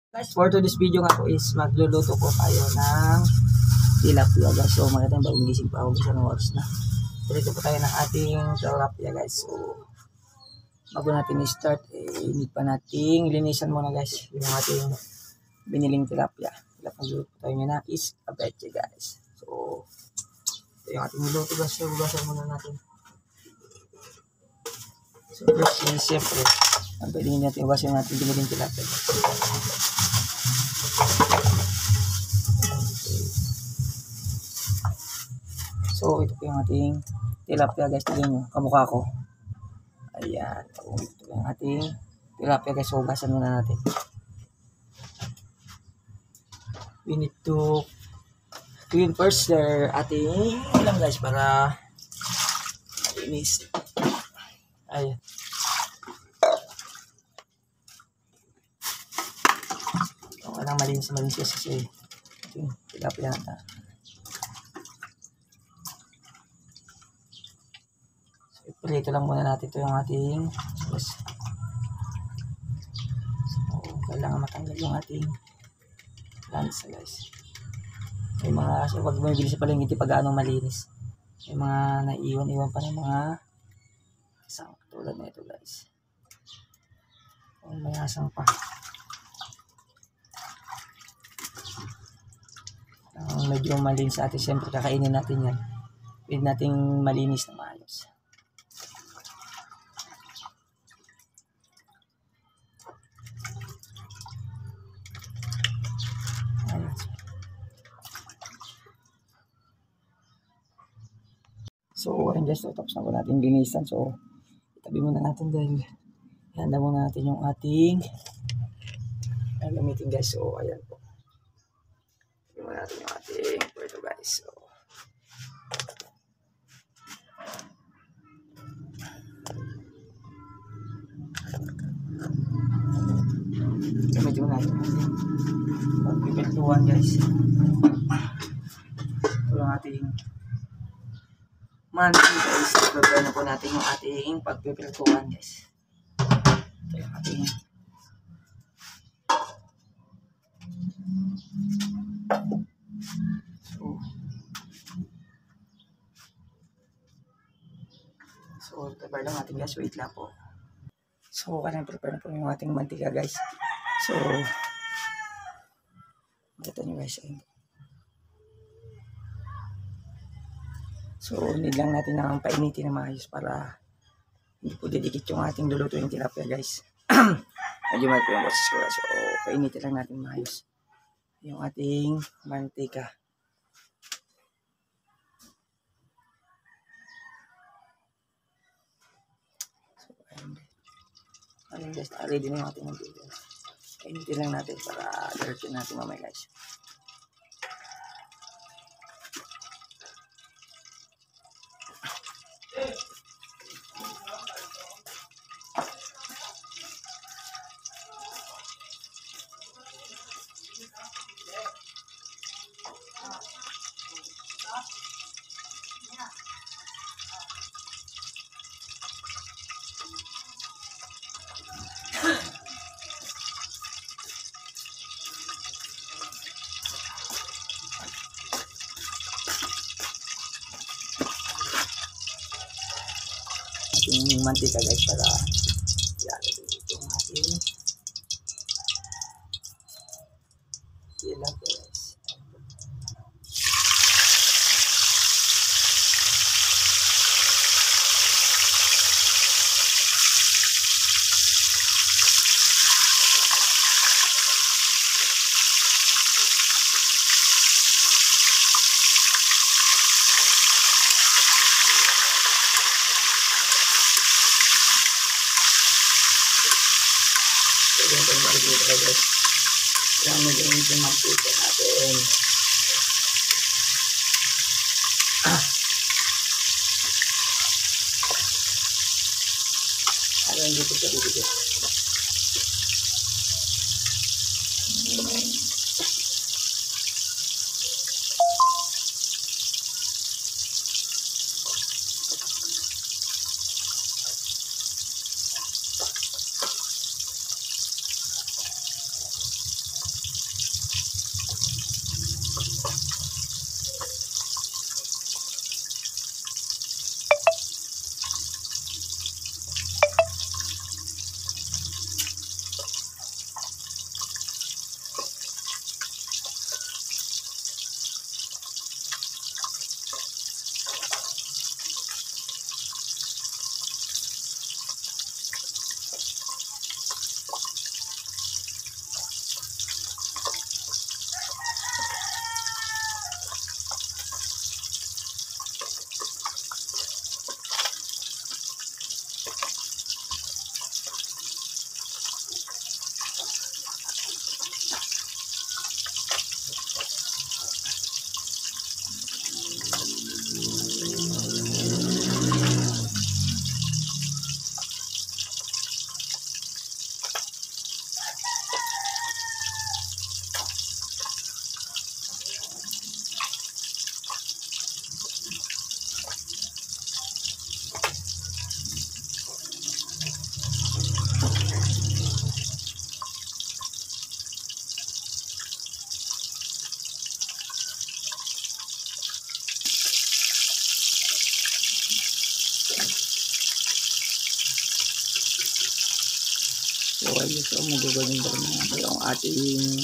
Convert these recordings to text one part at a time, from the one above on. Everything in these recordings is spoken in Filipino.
Guys, for today's video nga po is magluluto po tayo ng tilapia guys. So magandang bagong gising pa ako guys, anong oras na. Dito po tayo ng ating tilapia guys. So bago natin i-start, need pa nating linisan muna guys yung ating biniling tilapia. Magluluto tayo nyo na is cabeche guys. So ito yung ating niluto guys. So hugasan muna natin. So first is siyempre, ang pwede natin hugasan yung ating biniling tilapia guys. So, ito po yung ating tilapia guys. Tignan nyo, kamukha ko. Ayan. So, ito yung ating tilapia guys. So, hugasan muna natin. We need to clean first their ating ulam guys para malinis. Ayan. So, walang malinis kasi ito yung tilapia natin. Prito lang muna natin ito yung ating sauce. So, kailangan matanggal yung ating lansa guys. May mga, so pag bumibili sa palengke, pag anong malinis. May mga naiwan-iwan pa ng mga asang tulad na ito guys. O may asang pa. Medyo malinis sa atin, siyempre kakainin natin yan. Pwede nating malinis na maayos. So, ayun guys, so, tapos na po natin linisan. So, itabi muna natin dahil ihanda muna natin yung ating gagamitin guys. So, ayan po. Itabi muna natin yung ating puerto guys. So, gamitin muna natin yung ating pagpipintuan guys. Ito yung ating mantika guys. Prepare na po natin yung ating pagpipintuan guys. Ito yung ating So, prepare lang natin guys. Wait lang po. So, prepare na po yung ating mantika guys. So, makita nyo guys. So, need lang natin ng painitin na maayos para hindi po didikit yung ating luluto yung tilapia guys. Medyo mahal po yung process ko guys. So, painitin lang natin maayos yung ating mantika. So, ayun guys. Ready na yung ating mantika. Painitin lang natin para dirty natin mamaya guys. Yung mantika guys para yan yung ating tilapia guys. Yan po yung mantika guys. Kailangan mag-init yung mantika natin. Ayan dito sa dito. So magugulong brown na ito yung ating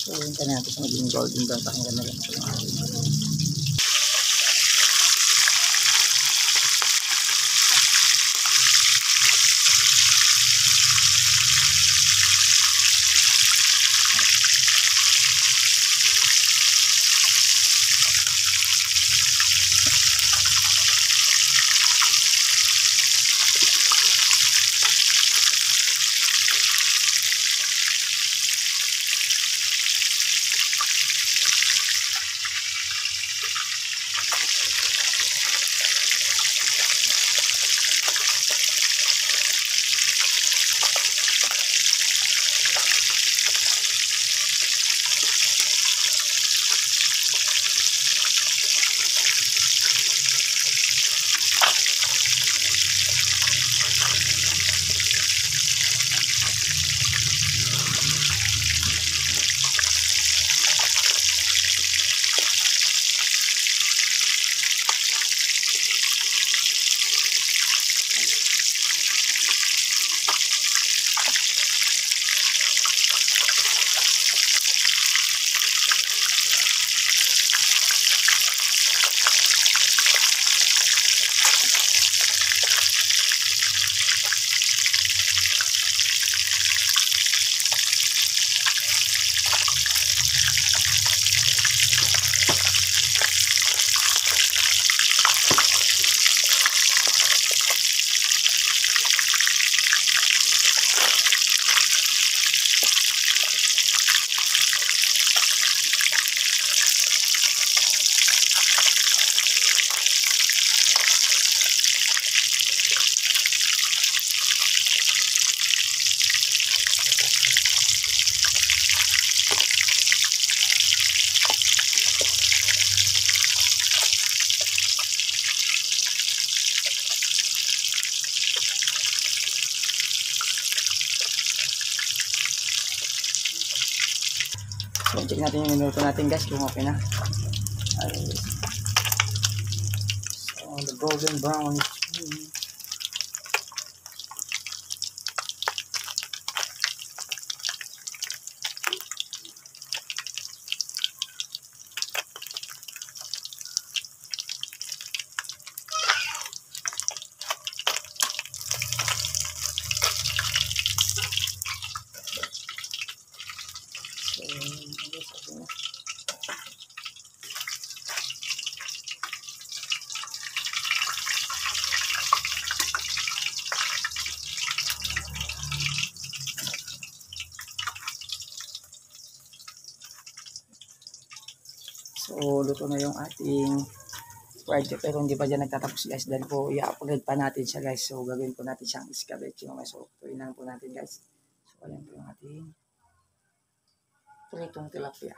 so yun ka natin sa maging golden brown. Pakinggan na lang ito yung ating so check natin yung minuto natin guys kung okay na. So the golden brown is so luto na yung ating project, pero hindi pa dyan nagtatapos guys dahil po i-upload pa natin siya guys. So gagawin po natin siyang escabeche mamaya. So tuloy na po natin guys. So ayan po yung ating pritong tilapia.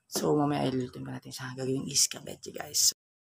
So mamaya ilulutin pa natin sa gagawing escabeche guys.